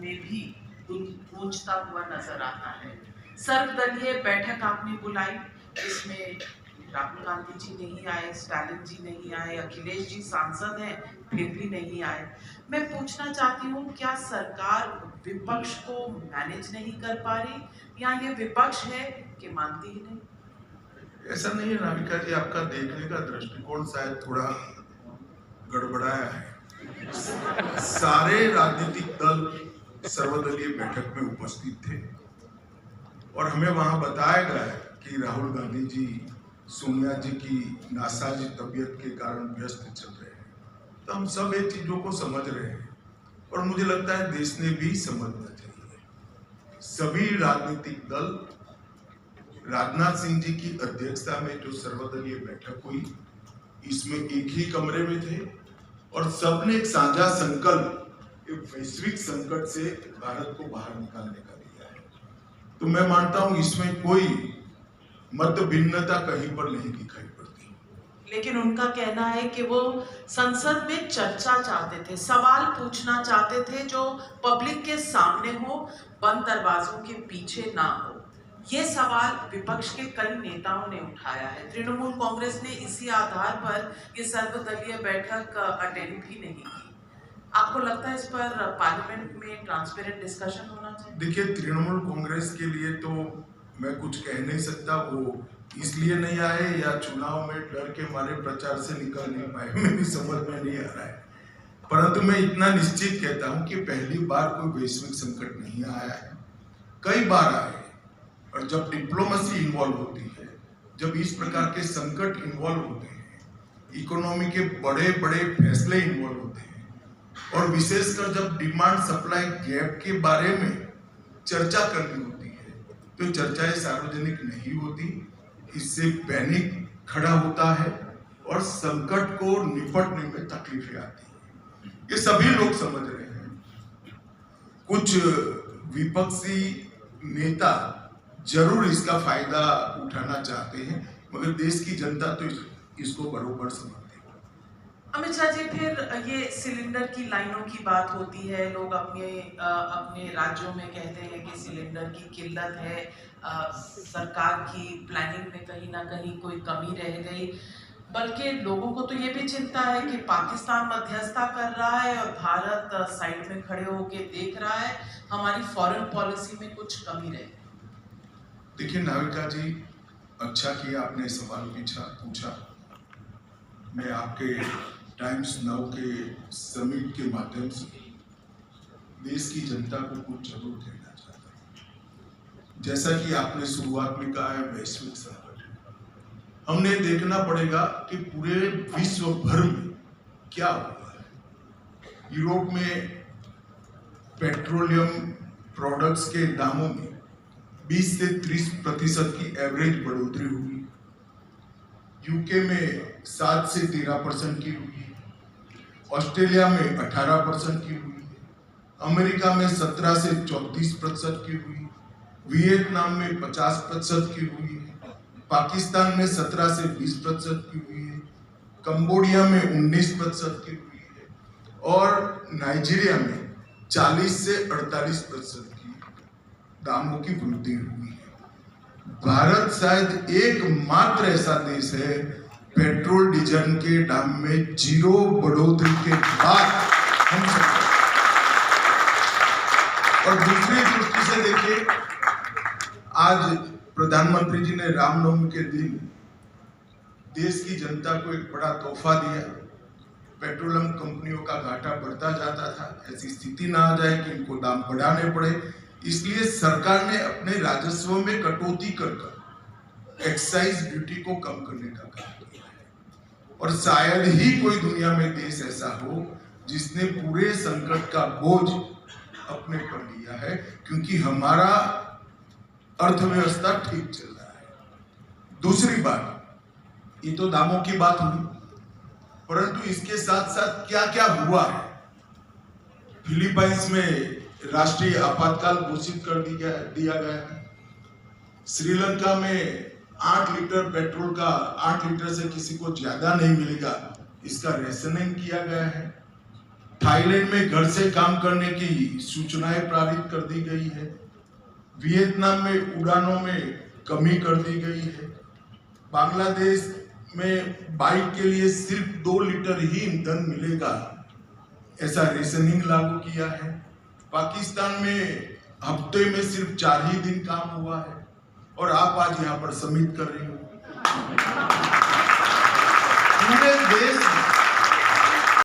में भी गूंजता हुआ नजर आता है। सर्वदलीय बैठक आपने बुलाई, इसमें राहुल गांधी जी नहीं आए, स्टालिन जी नहीं आए, अखिलेश जी सांसद हैं फिर भी नहीं आए। मैं पूछना चाहती हूँ, क्या सरकार विपक्ष को मैनेज नहीं कर पा रही, या ये विपक्ष है कि मानती ही नहीं? ऐसा नहीं है नाविका जी, आपका देखने का दृष्टिकोण शायद थोड़ा गड़बड़ाया है। सारे राजनीतिक दल सर्वदलीय बैठक में उपस्थित थे और हमें वहां बताया गया है कि राहुल गांधी जी सोनिया जी की नासाजी तबीयत के कारण व्यस्त चल रहे हैं। तो हम सब ये चीजों को समझ रहे हैं और मुझे लगता है देश ने भी समझना चाहिए। सभी राजनीतिक दल राजनाथ सिंह जी की अध्यक्षता में जो सर्वदलीय बैठक हुई, इसमें एक ही कमरे में थे और सबने एक साझा संकल्प एक वैश्विक संकट से भारत को बाहर निकालने का लिया है। तो मैं मानता हूं इसमें कोई मत भिन्नता कहीं पर नहीं दिखाई पड़ती। लेकिन उनका कहना है कि वो संसद में चर्चा चाहते थे, सवाल पूछना चाहते थे जो पब्लिक के सामने हो, बंद दरवाजों के पीछे ना हो। ये सवाल विपक्ष के कई नेताओं ने उठाया है। तृणमूल कांग्रेस ने इसी आधार पर ये सर्वदलीय बैठक अटेंड भी नहीं की। आपको लगता है इस पर पार्लियामेंट में ट्रांसपेरेंट डिस्कशन होना चाहिए? देखिए, तृणमूल कांग्रेस के लिए तो मैं कुछ कह नहीं सकता। वो इसलिए नहीं आए या चुनाव में डर के मारे प्रचार से निकल नहीं पाए, मैं भी समझ में नहीं आ रहा है। परंतु मैं इतना निश्चित कहता हूं कि पहली बार कोई वैश्विक संकट नहीं आया है, कई बार आए। और जब डिप्लोमेसी इन्वॉल्व होती है, जब इस प्रकार के संकट इन्वॉल्व होते हैं, इकोनॉमी के बड़े बड़े फैसले इन्वॉल्व होते हैं और विशेषकर जब डिमांड सप्लाई गैप के बारे में चर्चा करनी होती है, तो चर्चाएं सार्वजनिक नहीं होती। इससे पैनिक खड़ा होता है और संकट को निपटने में तकलीफें आती हैं। ये सभी लोग समझ रहे हैं। कुछ विपक्षी नेता जरूर इसका फायदा उठाना चाहते हैं, मगर देश की जनता तो इसको बरोबर समझती है। अमित शाह जी, फिर ये सिलेंडर की लाइनों की बात होती है, लोग अपने राज्यों में कहते हैं कि सिलेंडर की किल्लत है, सरकार की प्लानिंग में कहीं ना कहीं कोई कमी रह गई। बल्कि लोगों को तो ये भी चिंता है कि पाकिस्तान मध्यस्थता कर रहा है और भारत साइड में खड़े होकर देख रहा है, हमारी फॉरेन पॉलिसी में कुछ कमी रह गई। देखिए नाविका जी, अच्छा किया आपने सवाल पूछा। मैं आपके टाइम्स नाउ के समिट के माध्यम से देश की जनता को कुछ जरूर कहना चाहता हूँ। जैसा कि आपने शुरुआत में कहा है, वैश्विक संकट हमने देखना पड़ेगा कि पूरे विश्व भर में क्या हुआ है। यूरोप में पेट्रोलियम प्रोडक्ट्स के दामों में 20 से 30% की एवरेज बढ़ोतरी हुई। यूके में 7 से 13% की हुई, ऑस्ट्रेलिया में 18% की हुई, अमेरिका में 17 से 34% की हुई, वियतनाम में 50% की हुई है, पाकिस्तान में 17 से 20% की हुई है, कंबोडिया में 19% की हुई है और नाइजीरिया में 40 से 48% की दामों की वृद्धि हुई है। भारत शायद एकमात्र ऐसा देश है पेट्रोल डीजल के दाम में 0 बढ़ोतरी के बाद हम सब। और दूसरी दृष्टि से देखिए, आज प्रधानमंत्री जी ने रामनवमी के दिन देश की जनता को एक बड़ा तोहफा दिया। पेट्रोलियम कंपनियों का घाटा बढ़ता जाता था, ऐसी स्थिति ना आ जाए कि इनको दाम बढ़ाने पड़े, इसलिए सरकार ने अपने राजस्व में कटौती कर एक्साइज ड्यूटी को कम करने का काम किया है। और शायद ही कोई दुनिया में देश ऐसा हो जिसने पूरे संकट का बोझ अपने पर लिया है, क्योंकि हमारा अर्थव्यवस्था ठीक चल रहा है। दूसरी बात, ये तो दामों की बात हुई, परंतु इसके साथ साथ क्या क्या हुआ है। फिलीपाइंस में राष्ट्रीय आपातकाल घोषित कर दिया गया है। श्रीलंका में 8 लीटर पेट्रोल का 8 लीटर से किसी को ज्यादा नहीं मिलेगा, इसका रेशनिंग किया गया है। थाईलैंड में घर से काम करने की सूचनाएं पारित कर दी गई है। वियतनाम में उड़ानों में कमी कर दी गई है। बांग्लादेश में बाइक के लिए सिर्फ 2 लीटर ही ईंधन मिलेगा, ऐसा रेशनिंग लागू किया है। पाकिस्तान में हफ्ते में सिर्फ 4 ही दिन काम हुआ है और आप आज यहाँ पर समिट कर रही हो। पूरे देश